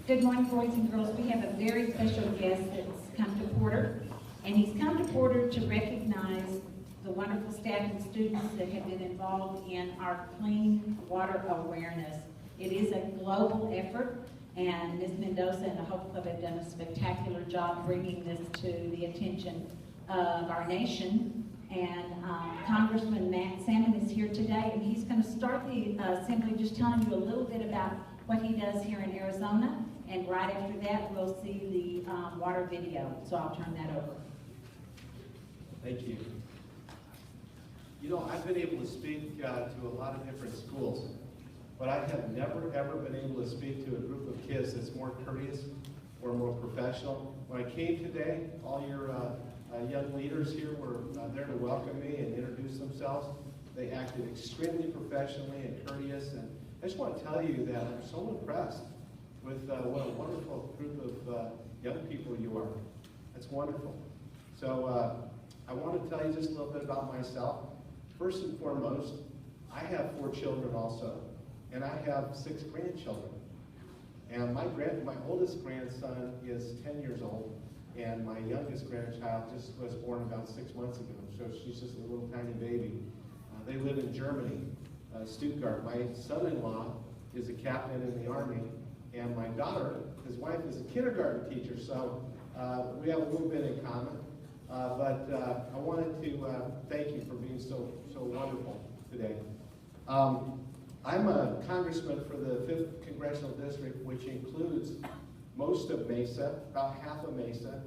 Good morning, boys and girls. We have a very special guest that's come to Porter, and he's come to Porter to recognize the wonderful staff and students that have been involved in our clean water awareness. It is a global effort, and Ms. Mendoza and the Hope Club have done a spectacular job bringing this to the attention of our nation. And Congressman Salmon is here today, and he's going to start the assembly just telling you a little bit about what he does here in Arizona, and right after that we'll see the water video. So I'll turn that over. Thank you. You know, I've been able to speak to a lot of different schools, but I have never ever been able to speak to a group of kids that's more courteous or more professional. When I came today, all your young leaders here were there to welcome me and introduce themselves. They acted extremely professionally and courteous, and I just want to tell you that I'm so impressed with what a wonderful group of young people you are. That's wonderful. So I want to tell you just a little bit about myself. First and foremost, I have 4 children also, and I have 6 grandchildren. And my oldest grandson is 10 years old, and my youngest grandchild just was born about 6 months ago, so she's just a little tiny baby. They live in Germany, Stuttgart. My son-in-law is a captain in the Army, and my daughter, his wife, is a kindergarten teacher, so we have a little bit in common. But I wanted to thank you for being so wonderful today. I'm a congressman for the 5th Congressional District, which includes most of Mesa, about half of Mesa,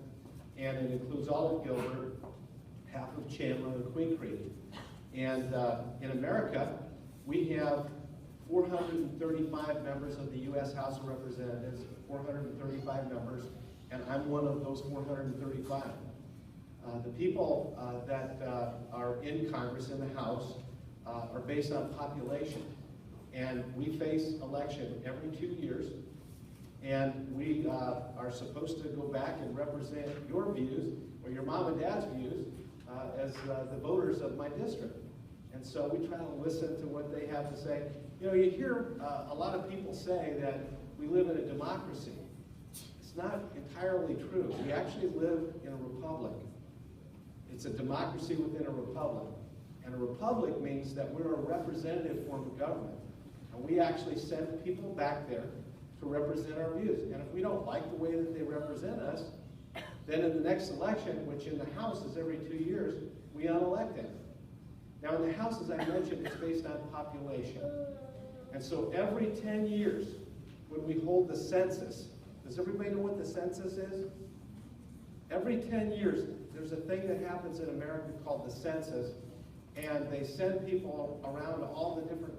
and it includes all of Gilbert, half of Chandler and Queen Creek. And in America, we have 435 members of the U.S. House of Representatives, 435 members, and I'm one of those 435. The people that are in Congress, in the House, are based on population. And we face election every 2 years. And we are supposed to go back and represent your views, or your mom and dad's views, as the voters of my district. And so we try to listen to what they have to say. You know, you hear a lot of people say that we live in a democracy. It's not entirely true. We actually live in a republic. It's a democracy within a republic. And a republic means that we're a representative form of government. And we actually send people back there to represent our views. And if we don't like the way that they represent us, then in the next election, which in the House is every 2 years, we unelect them. Now in the House, as I mentioned, it's based on population. And so every 10 years, when we hold the census, does everybody know what the census is? Every 10 years, there's a thing that happens in America called the census, and they send people around to all the different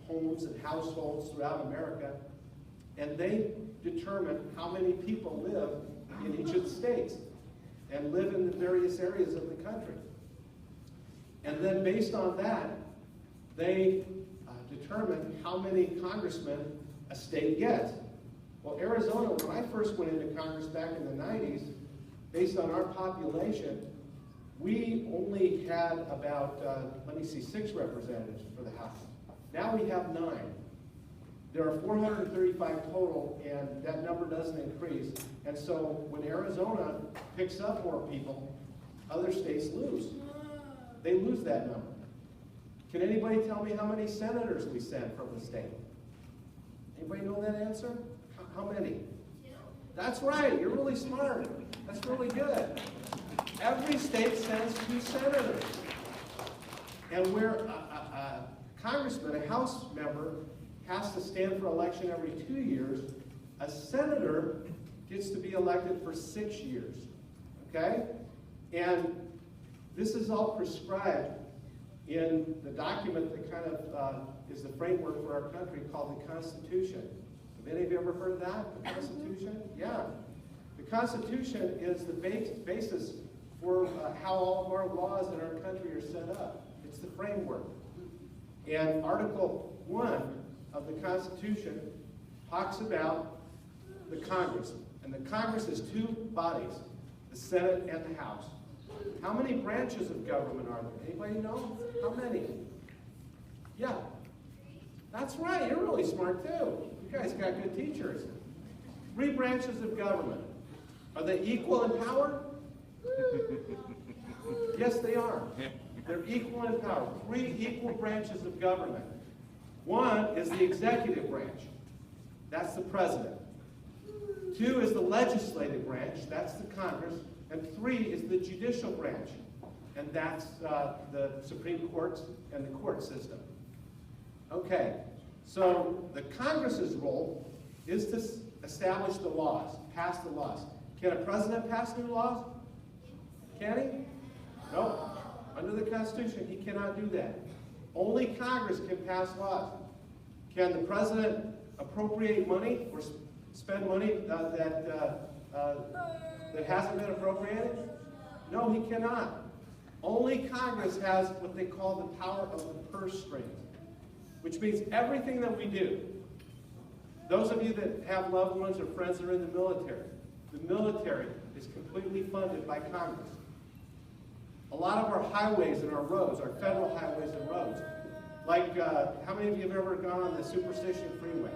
homes and households throughout America, and they determine how many people live in each of the states and live in the various areas of the country. And then based on that, they determine how many congressmen a state gets. Well, Arizona, when I first went into Congress back in the 90s, based on our population, we only had about, 6 representatives for the House. Now we have 9. There are 435 total, and that number doesn't increase. And so when Arizona picks up more people, other states lose. They lose that number. Can anybody tell me how many senators we send from the state? Anybody know that answer? How many? That's right, you're really smart. That's really good. Every state sends 2 senators. And where a congressman, a House member, has to stand for election every 2 years, a senator gets to be elected for 6 years. Okay? And this is all prescribed in the document that kind of is the framework for our country called the Constitution. Have any of you ever heard of that, the Constitution? Yeah. The Constitution is the basis for how all of our laws in our country are set up. It's the framework. And Article 1 of the Constitution talks about the Congress. And the Congress is 2 bodies, the Senate and the House. How many branches of government are there? Anybody know? How many? Yeah. That's right. You're really smart, too. You guys got good teachers. Three branches of government. Are they equal in power? Yes, they are. They're equal in power. Three equal branches of government. One is the executive branch. That's the president. Two is the legislative branch. That's the Congress. And three is the judicial branch. And that's the Supreme Courts and the court system. Okay, so the Congress's role is to establish the laws, pass the laws. Can a president pass new laws? Can he? No. Under the Constitution, he cannot do that. Only Congress can pass laws. Can the president appropriate money or spend money that hasn't been appropriated? No, he cannot. Only Congress has what they call the power of the purse strings, which means everything that we do. Those of you that have loved ones or friends that are in the military is completely funded by Congress. A lot of our highways and our roads, our federal highways and roads, like how many of you have ever gone on the Superstition Freeway?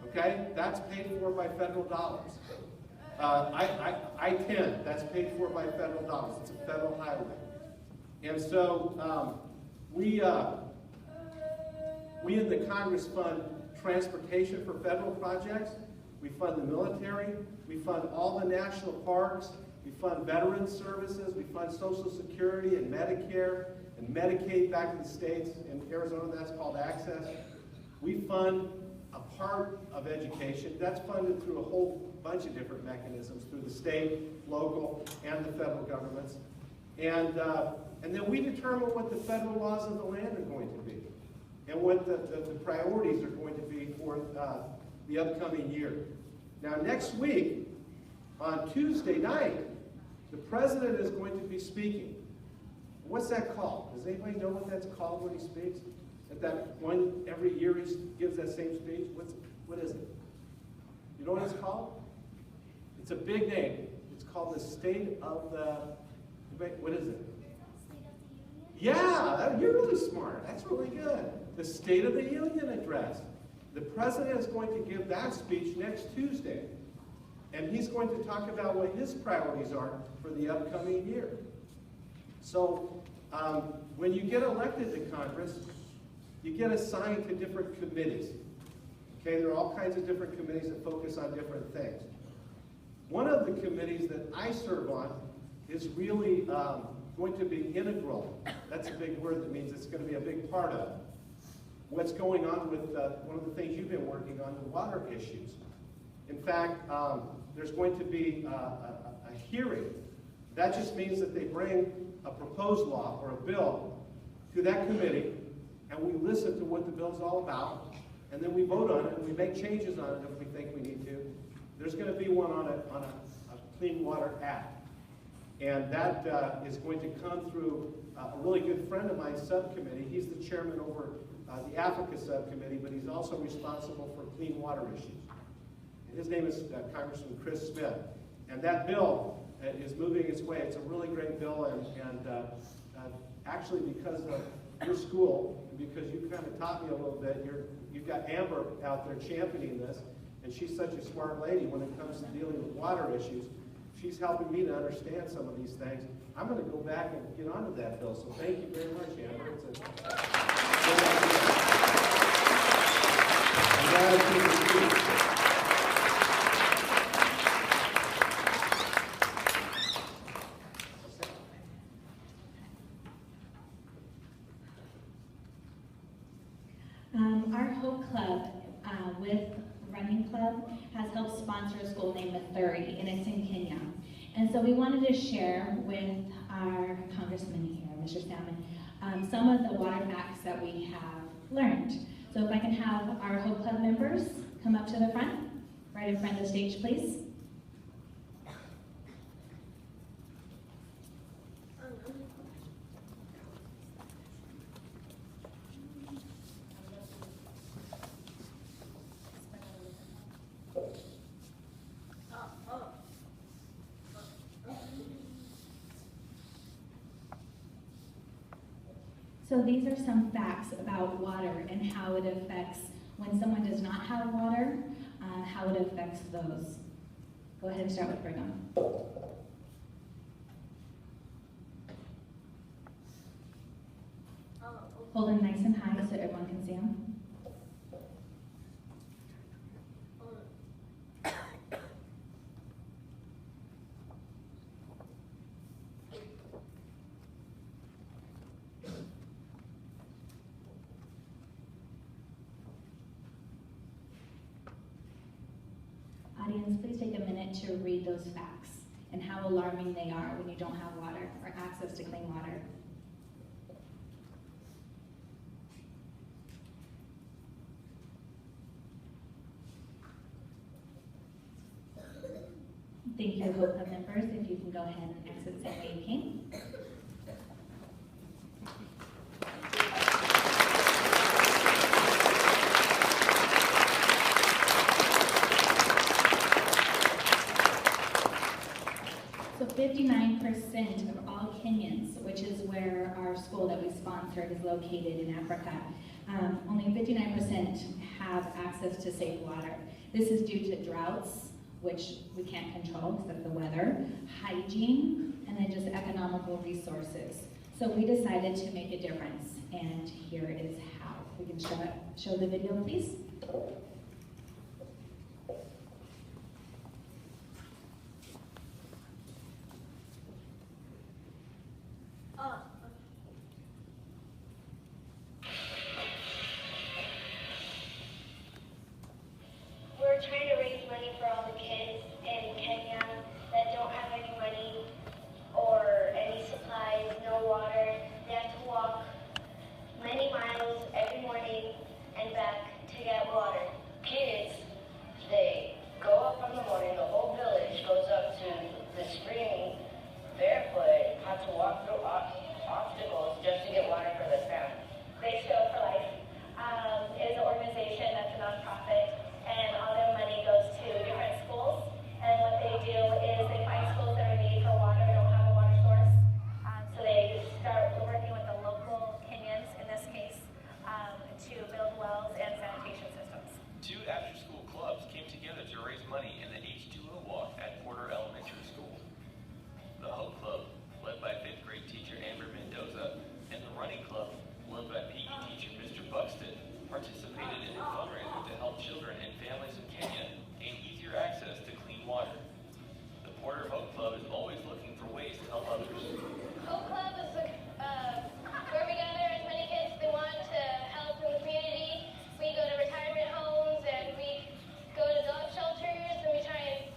Okay, that's paid for by federal dollars. I-10, that's paid for by federal dollars. It's a federal highway. And so we in the Congress fund transportation for federal projects. We fund the military. We fund all the national parks. We fund veterans services. We fund Social Security and Medicare and Medicaid back in the states. In Arizona, that's called Access. We fund a part of education. That's funded through a whole bunch of different mechanisms, through the state, local, and the federal governments. And then we determine what the federal laws of the land are going to be and what the priorities are going to be for the upcoming year. Now, next week, on Tuesday night, the president is going to be speaking. What's that called? Does anybody know what that's called when he speaks? At that one, every year he gives that same speech? What is it? You know what it's called? It's a big name. It's called the State of the, what is it? Yeah, you're really smart. That's really good. The State of the Union address. The president is going to give that speech next Tuesday. And he's going to talk about what his priorities are for the upcoming year. So when you get elected to Congress, you get assigned to different committees. Okay, there are all kinds of different committees that focus on different things. One of the committees that I serve on is really going to be integral. That's a big word that means it's going to be a big part of what's going on with one of the things you've been working on, the water issues. In fact, there's going to be a hearing. That just means that they bring a proposed law or a bill to that committee, and we listen to what the bill's all about, and then we vote on it, and we make changes on it if we think we need to. There's going to be one on a Clean Water Act. And that is going to come through a really good friend of mine's subcommittee. He's the chairman over the Africa subcommittee, but he's also responsible for clean water issues. His name is Congressman Chris Smith. And that bill is moving its way. It's a really great bill, and actually because of your school, and because you kind of taught me a little bit, you've got Amber out there championing this, and she's such a smart lady when it comes to dealing with water issues. She's helping me to understand some of these things. I'm going to go back and get onto that bill, so thank you very much, Amber. Our Hope Club with Running Club has helped sponsor a school named Mathuri, and it's in Kenya. And so we wanted to share with our congressman here, Mr. Salmon, some of the water facts that we have learned. So if I can have our Hope Club members come up to the front, right in front of the stage, please. So these are some facts about water and how it affects when someone does not have water, how it affects those. Go ahead and start with Brigham. Hold them nice and high so everyone can see them. Audience, please take a minute to read those facts and how alarming they are when you don't have water or access to clean water. Thank you, Hope Club members. If you can go ahead and exit the same way you came. So 59% of all Kenyans, which is where our school that we sponsored is located in Africa, only 59% have access to safe water. This is due to droughts, which we can't control because of the weather, hygiene, and then just economical resources. So we decided to make a difference, and here is how. We can show the video, please. We're trying to raise money for all the kids in Kenya that don't have any money or any supplies, no water. They have to walk many miles every morning and back to get water. Kids, they go up in the morning, the whole village goes up to the spring barefoot, have to walk through obstacles just to get water for their family. They Show for Life is an organization that's a nonprofit, and all their money goes to different schools. And what they do is they find schools that are in need for water, don't have a water source. So they start working with the local Kenyans, in this case, to build wells and sanitation systems. Two after-school clubs came together to raise money in the H2O walk at Porter Elementary School. The Hope Club, led by 5th grade teacher Amber Mendoza, and the Running Club, led by PE teacher Mr. Buxton, participated in a fundraiser to help children and families in Kenya gain easier access to clean water. The Porter Hope Club is always looking for ways to help others. Hope Club is where we gather as many kids as we want to help in the community. We go to retirement homes and we go to dog shelters and we try and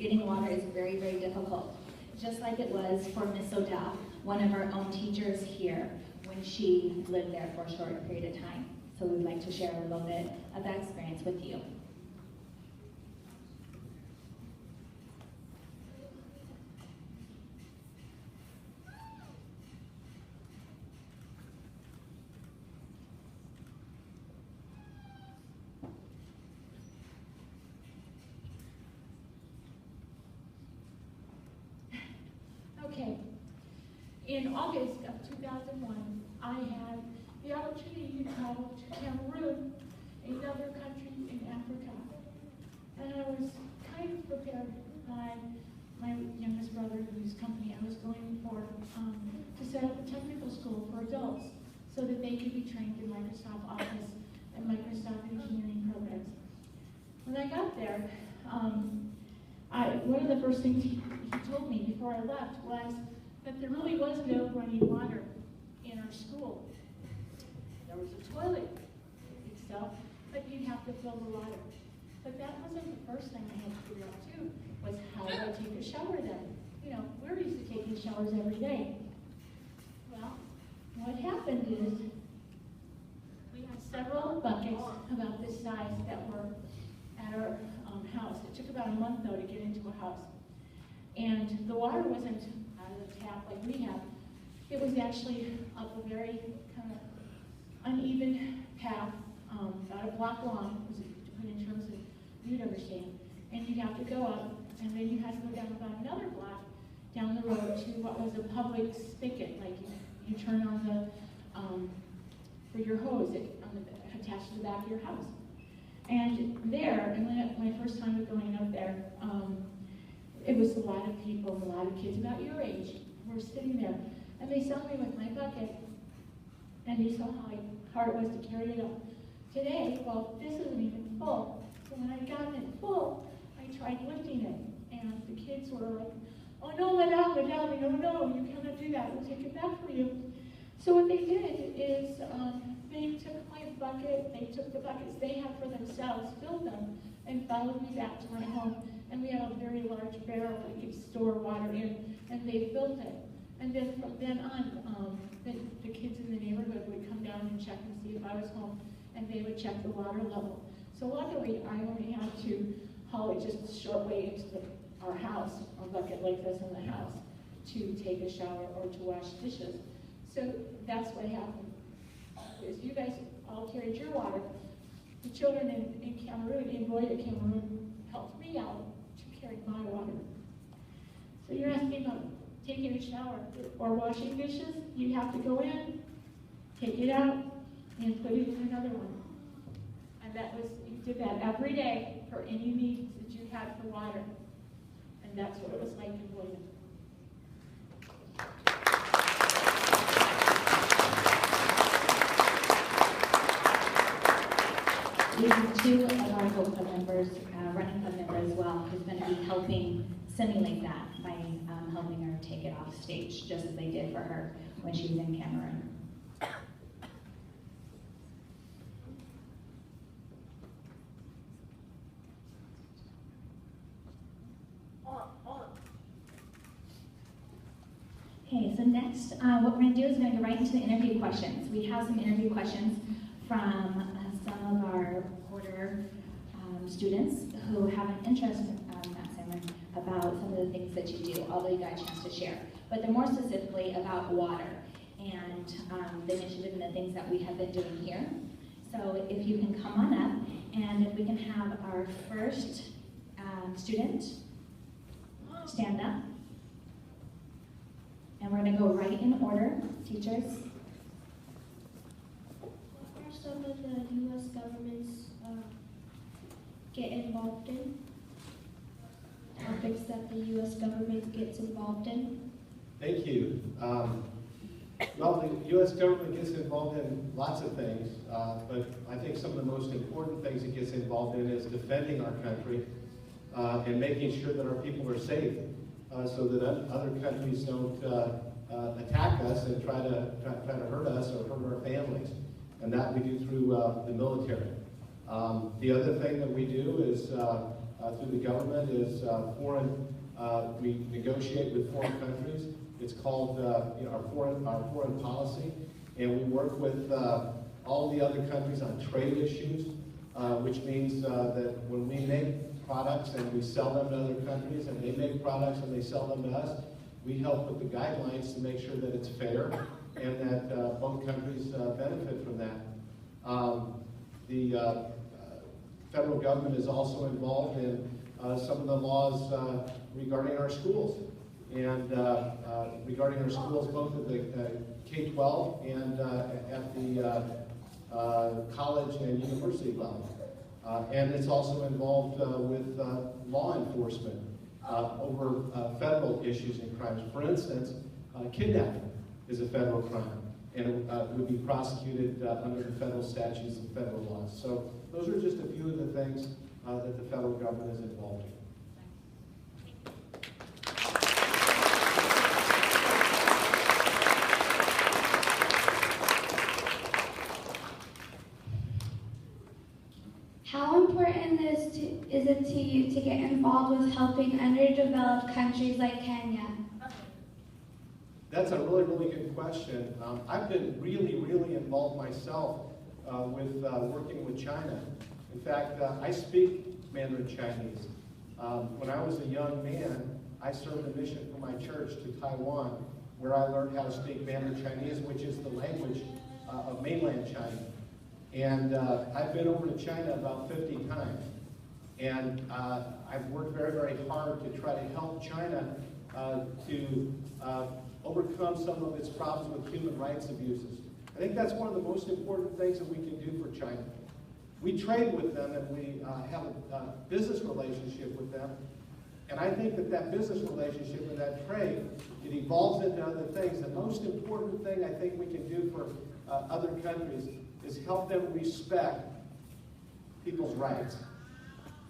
getting water is very, very difficult. Just like it was for Miss Odell, one of our own teachers here, when she lived there for a short period of time. So we'd like to share a little bit of that experience with you. Okay, in August of 2001, I had the opportunity to travel to Cameroon, another country in Africa. And I was kind of prepared by my youngest brother, whose company I was going for, to set up a technical school for adults so that they could be trained in Microsoft Office and Microsoft engineering programs. When I got there, one of the first things he told me before I left was that there really was no running water in our school. There was a toilet itself, but you'd have to fill the water. But that wasn't the first thing I had to figure out too, was how do I take a shower then? You know, we're used to taking showers every day. Well, what happened is we had several buckets about this size that were at our house. It took about a month though to get into a house. And the water wasn't out of the tap like we have. It was actually up a very kind of uneven path, about a block long, was to put in terms of you'd understand. And you'd have to go up, and then you had to go down about another block down the road to what was a public spigot, like you turn on the, for your hose attached to the back of your house. And there, and my first time of going up there, it was a lot of people, a lot of kids about your age, were sitting there. And they saw me with my bucket, and they saw how hard it was to carry it up. Today, well, this isn't even full. So when I got it full, I tried lifting it. And the kids were like, oh no, madame, no, you cannot do that. We'll take it back for you. So what they did is they took my bucket, they took the buckets they had for themselves, filled them, and followed me back to my home. And we had a very large barrel that we could store water in, and they filled it. And then from then on, the kids in the neighborhood would come down and check and see if I was home, and they would check the water level. So luckily, I only had to haul it just a short way into our house, a bucket like this in the house, to take a shower or to wash dishes. So that's what happened. Is you guys all carried your water. The children in Cameroon, in Boya, Cameroon, helped me out to carry my water. So you're asking about taking a shower or washing dishes. You have to go in, take it out, and put it in another one. And that was, you did that every day for any needs that you had for water. And that's what it was like in Boya. We have two of our Hope Club members, running club member as well, who's going to be helping simulate that by helping her take it off stage, just as they did for her when she was in Cameroon. Okay, so next, what we're going to do is we're going to go right into the interview questions. We have some interview questions from some of our Porter students who have an interest, Salmon, about some of the things that you do, although you got a chance to share. But they're more specifically about water and the initiative and the things that we have been doing here. So if you can come on up, and if we can have our first student stand up. And we're going to go right in order, teachers. What are some of the U.S. governments get involved in? Topics that the U.S. government gets involved in? Thank you. Well, the U.S. government gets involved in lots of things, but I think some of the most important things it gets involved in is defending our country and making sure that our people are safe, so that other countries don't attack us and try to hurt us or hurt our families. And that we do through the military. The other thing that we do is through the government is we negotiate with foreign countries. It's called our foreign policy, and we work with all the other countries on trade issues, which means that when we make products and we sell them to other countries, and they make products and they sell them to us, we help with the guidelines to make sure that it's fair and that both countries benefit from that. The federal government is also involved in some of the laws regarding our schools, and regarding our schools both at the K-12 and at the college and university level. And it's also involved with law enforcement over federal issues and crimes. For instance, kidnapping is a federal crime, and it would be prosecuted under the federal statutes and federal laws. So those are just a few of the things that the federal government is involved in. How important is it to you to get involved with helping underdeveloped countries like Kenya? That's a really, really good question. I've been really, really involved myself with working with China. In fact, I speak Mandarin Chinese. When I was a young man, I served a mission for my church to Taiwan, where I learned how to speak Mandarin Chinese, which is the language of mainland China. And I've been over to China about 50 times. And I've worked very, very hard to try to help China to overcome some of its problems with human rights abuses. I think that's one of the most important things that we can do for China. We trade with them and we have a business relationship with them. And I think that that business relationship and that trade, it evolves into other things. The most important thing I think we can do for other countries is help them respect people's rights,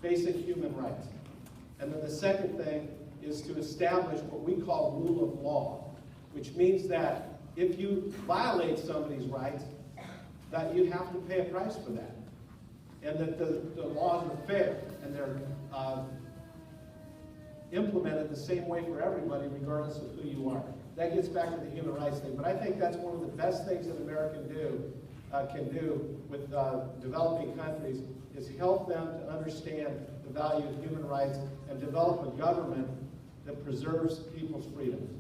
basic human rights. And then the second thing is to establish what we call rule of law, which means that if you violate somebody's rights, that you have to pay a price for that. And that the laws are fair and they're implemented the same way for everybody, regardless of who you are. That gets back to the human rights thing. But I think that's one of the best things that America can do with developing countries is help them to understand the value of human rights and develop a government that preserves people's freedoms.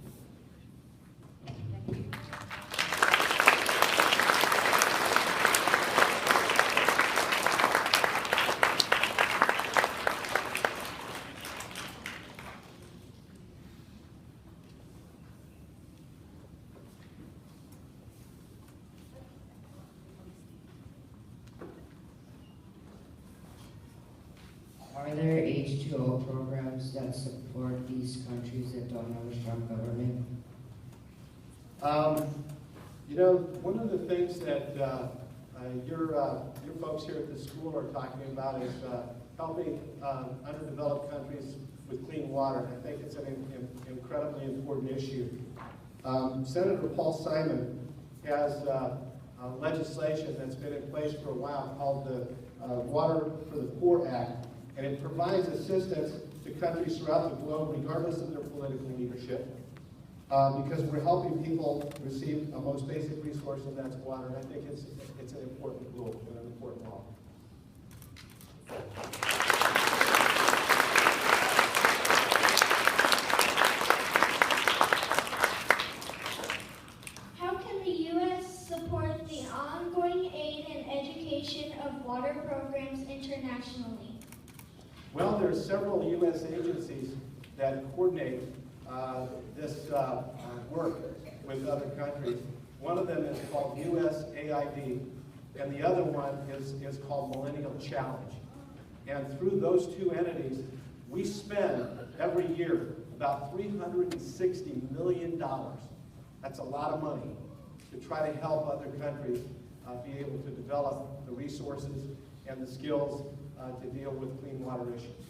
Are there H2O programs that support these countries that don't have a strong government? You know, one of the things that your folks here at the school are talking about is helping underdeveloped countries with clean water. I think it's an incredibly important issue. Senator Paul Simon has legislation that's been in place for a while called the Water for the Poor Act, and it provides assistance to countries throughout the globe, regardless of their political leadership, because we're helping people receive a most basic resource, and that's water. And I think it's an important rule and an important law. How can the U.S. support the ongoing aid and education of water programs internationally? Well, there are several U.S. agencies that coordinate this work with other countries. One of them is called USAID, and the other one is called Millennium Challenge. And through those two entities, we spend every year about $360 million. That's a lot of money to try to help other countries be able to develop the resources and the skills to deal with clean water issues.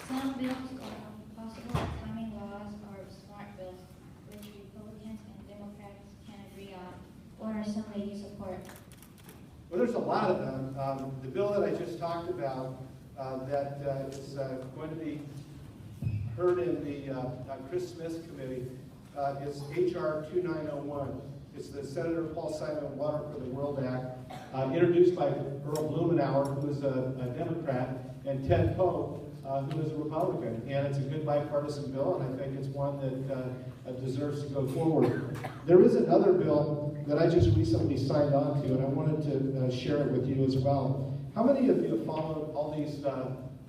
Some bills are possible timing laws or smart bills, which Republicans are some that you support? Well, there's a lot of them. The bill that I just talked about that is going to be heard in the Chris Smith's committee is H.R. 2901. It's the Senator Paul Simon Water for the World Act, introduced by Earl Blumenauer, who is a Democrat, and Ted Poe, who is a Republican. And it's a good bipartisan bill, and I think it's one that deserves to go forward. There is another bill that I just recently signed on to, and I wanted to share it with you as well. How many of you have followed all these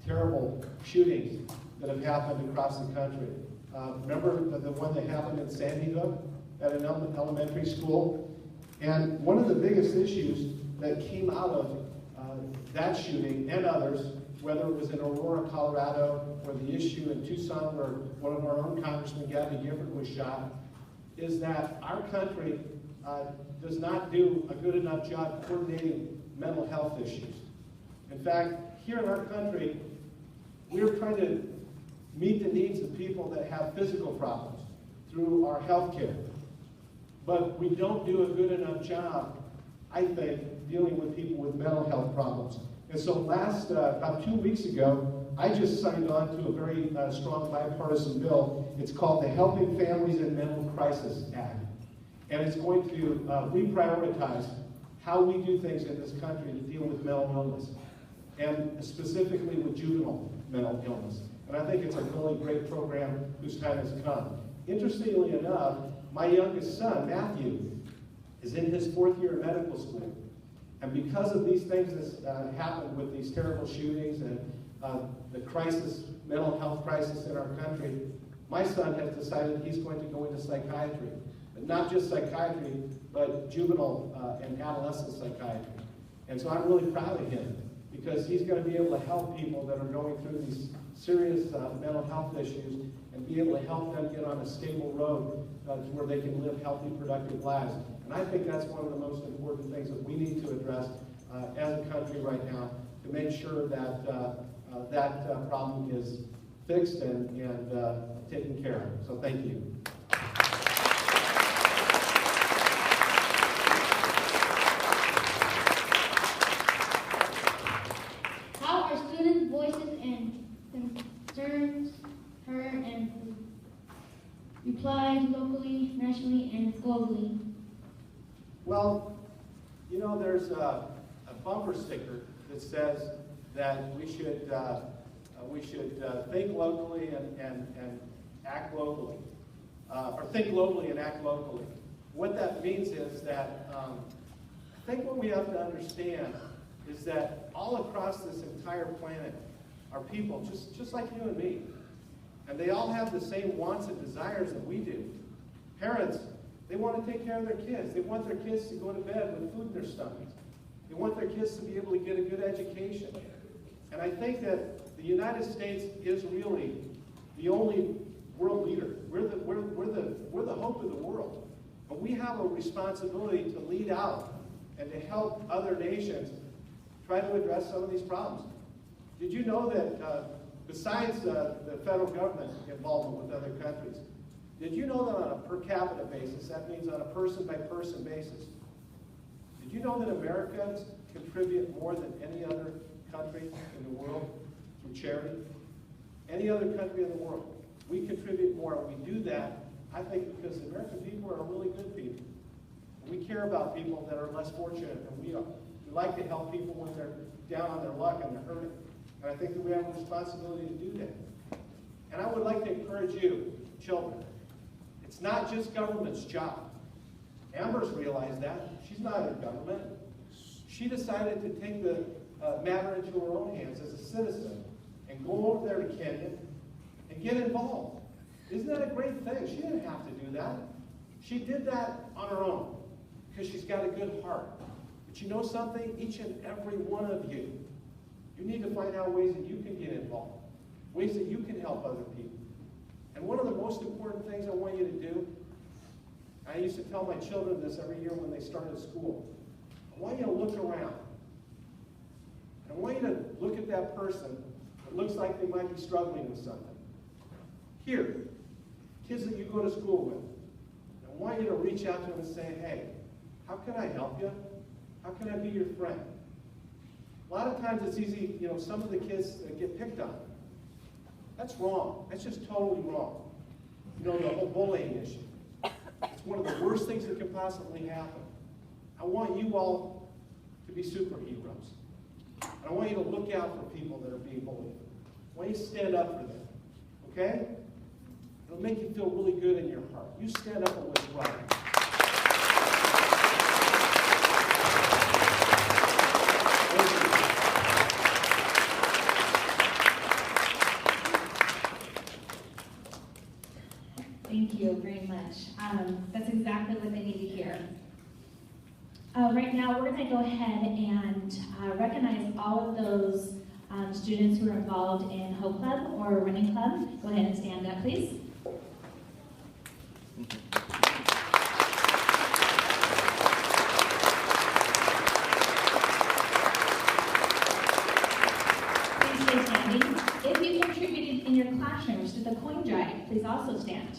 terrible shootings that have happened across the country? Remember the one that happened in Sandy Hook at an elementary school? And one of the biggest issues that came out of that shooting and others, whether it was in Aurora, Colorado, or the issue in Tucson where one of our own congressmen, Gabby Gifford, was shot, is that our country does not do a good enough job coordinating mental health issues. In fact, here in our country, we're trying to meet the needs of people that have physical problems through our health care. But we don't do a good enough job, I think, dealing with people with mental health problems. And so about 2 weeks ago, I just signed on to a very strong bipartisan bill. It's called the Helping Families in Mental Crisis Act. And it's going to reprioritize how we do things in this country to deal with mental illness, and specifically with juvenile mental illness. And I think it's a really great program whose time has come. Interestingly enough, my youngest son, Matthew, is in his 4th year of medical school. And because of these things that happened with these terrible shootings and the crisis, mental health crisis in our country, my son has decided he's going to go into psychiatry. But not just psychiatry, but juvenile and adolescent psychiatry. And so I'm really proud of him, because he's going to be able to help people that are going through these serious mental health issues and be able to help them get on a stable road to where they can live healthy, productive lives. And I think that's one of the most important things that we need to address as a country right now, to make sure that that problem is fixed and taken care of. So thank you. How are students' voices and concerns heard and replied locally, nationally, and globally? Well, you know, there's a bumper sticker that says that we should think locally and act locally, or think globally and act locally. What that means is that I think what we have to understand is that all across this entire planet are people just like you and me, and they all have the same wants and desires that we do. Parents, they want to take care of their kids. They want their kids to go to bed with food in their stomachs. They want their kids to be able to get a good education. And I think that the United States is really the only world leader. We're the hope of the world. But we have a responsibility to lead out and to help other nations try to address some of these problems. Did you know that besides the federal government involvement with other countries, did you know that on a per capita basis, that means on a person-by-person basis, did you know that Americans contribute more than any other country in the world through charity? Any other country in the world. We contribute more, and we do that, I think, because the American people are really good people. We care about people that are less fortunate than we are. We like to help people when they're down on their luck and they're hurting. And I think that we have a responsibility to do that. And I would like to encourage you, children, it's not just government's job. Amber's realized that. She's not in government. She decided to take the matter into her own hands as a citizen and go over there to Kenya and get involved. Isn't that a great thing? She didn't have to do that. She did that on her own because she's got a good heart. But you know something? Each and every one of you, you need to find out ways that you can get involved, ways that you can help other people. And one of the most important things I want you to do, I used to tell my children this every year when they started school, I want you to look around. I want you to look at that person that looks like they might be struggling with something. Here, kids that you go to school with, I want you to reach out to them and say, hey, How can I help you? How can I be your friend? A lot of times it's easy, some of the kids get picked on. That's wrong. That's just totally wrong. The whole bullying issue. It's one of the worst things that can possibly happen. I want you all to be superheroes. I want you to look out for people that are being bullied. I want you to stand up for them. Okay? It'll make you feel really good in your heart. You stand up for what's right. Thank you very much. That's exactly what they need to hear. Right now, we're going to go ahead and recognize all of those students who are involved in Hope Club or Running Club. Go ahead and stand up, please. Please stay standing. If you contributed in your classrooms to the coin drive, please also stand.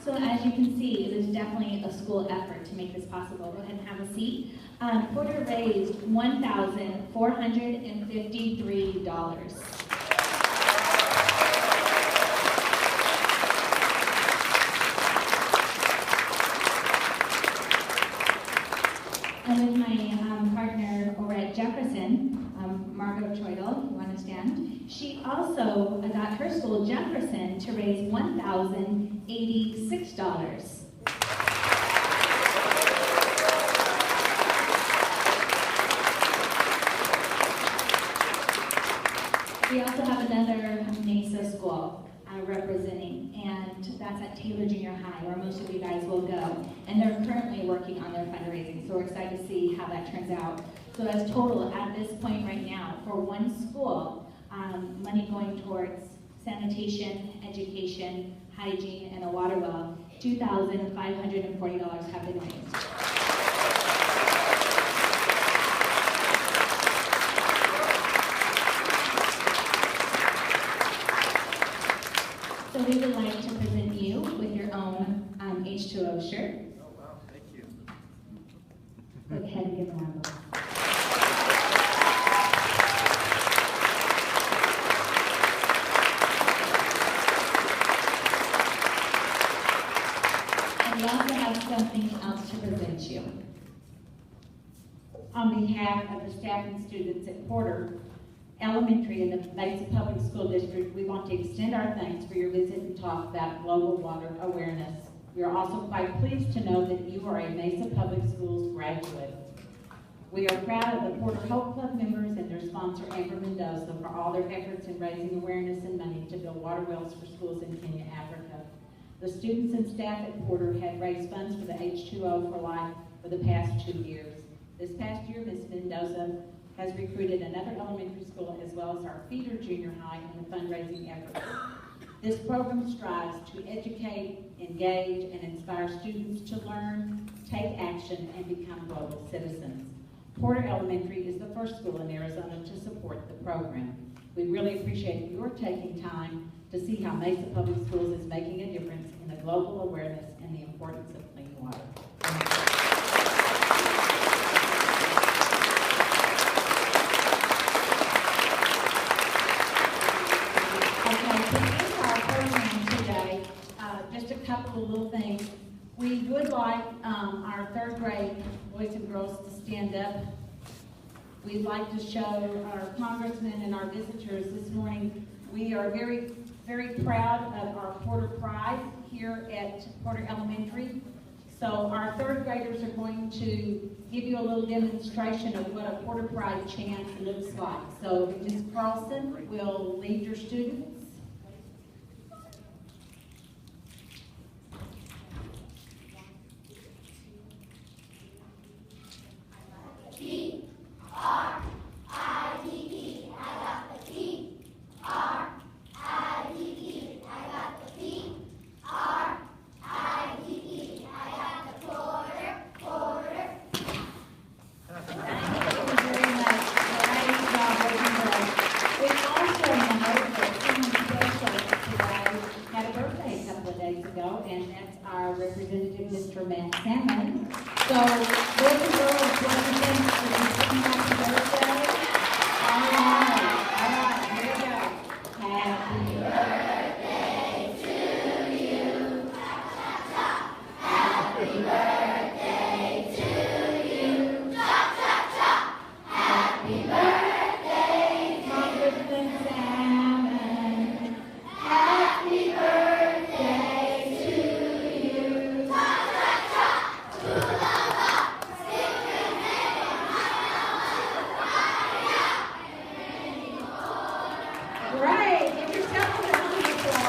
So as you can see, it is definitely a school effort to make this possible. Go ahead and have a seat. Porter raised $1,453. And with my partner over at Jefferson, Margot Troidel, you want to stand? She also got her school, Jefferson, to raise $1,086. We also have another Mesa school representing, and that's at Taylor Junior High, where most of you guys will go. And they're currently working on their fundraising, so we're excited to see how that turns out. So as total, at this point right now, for one school, money going towards sanitation, education, hygiene, and a water well, $2,540 have been raised. So we would like to present you with your own H2O shirt. Oh, wow. Thank you. Go ahead and give them a round of applause. And we also have something else to present you. On behalf of the staff and students at Porter Elementary in the Mesa Public School District, we want to extend our thanks for your visit and talk about global water awareness. We are also quite pleased to know that you are a Mesa Public Schools graduate. We are proud of the Porter Hope Club members and their sponsor, Amber Mendoza, for all their efforts in raising awareness and money to build water wells for schools in Kenya, Africa. The students and staff at Porter have raised funds for the H2O for Life for the past 2 years. This past year, Ms. Mendoza has recruited another elementary school as well as our feeder junior high in the fundraising efforts. This program strives to educate, engage, and inspire students to learn, take action, and become global citizens. Porter Elementary is the first school in Arizona to support the program. We really appreciate your taking time to see how Mesa Public Schools is making a difference in the global awareness and the importance of clean water. Just a couple of little things. We would like our third grade boys and girls to stand up. We'd like to show our congressmen and our visitors this morning. We are very, very proud of our Porter Pride here at Porter Elementary. So our third graders are going to give you a little demonstration of what a Porter Pride chant looks like. So Ms. Carlson will lead your students.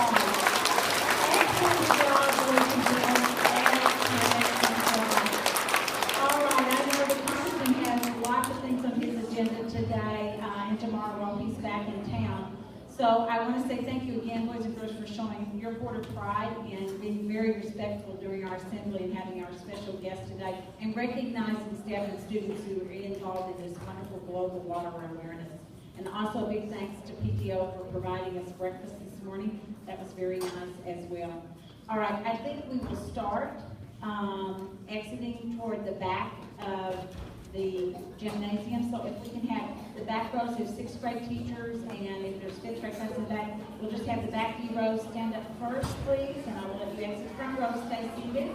Excellent job, boys and girls. Excellent job. All right, I know the congressman has lots of things on his agenda today and tomorrow while he's back in town. So I want to say thank you again, boys and girls, for showing your board of pride and being very respectful during our assembly and having our special guest today and recognizing staff and students who are involved in this wonderful global water awareness. And also a big thanks to PTO for providing us breakfast this morning. That was very nice as well. All right, I think we will start exiting toward the back of the gymnasium. So if we can have the back rows of 6th grade teachers, and if there's 5th grade class in the back, we'll just have the back few rows stand up first, please, and I will let you exit front row, stay seated.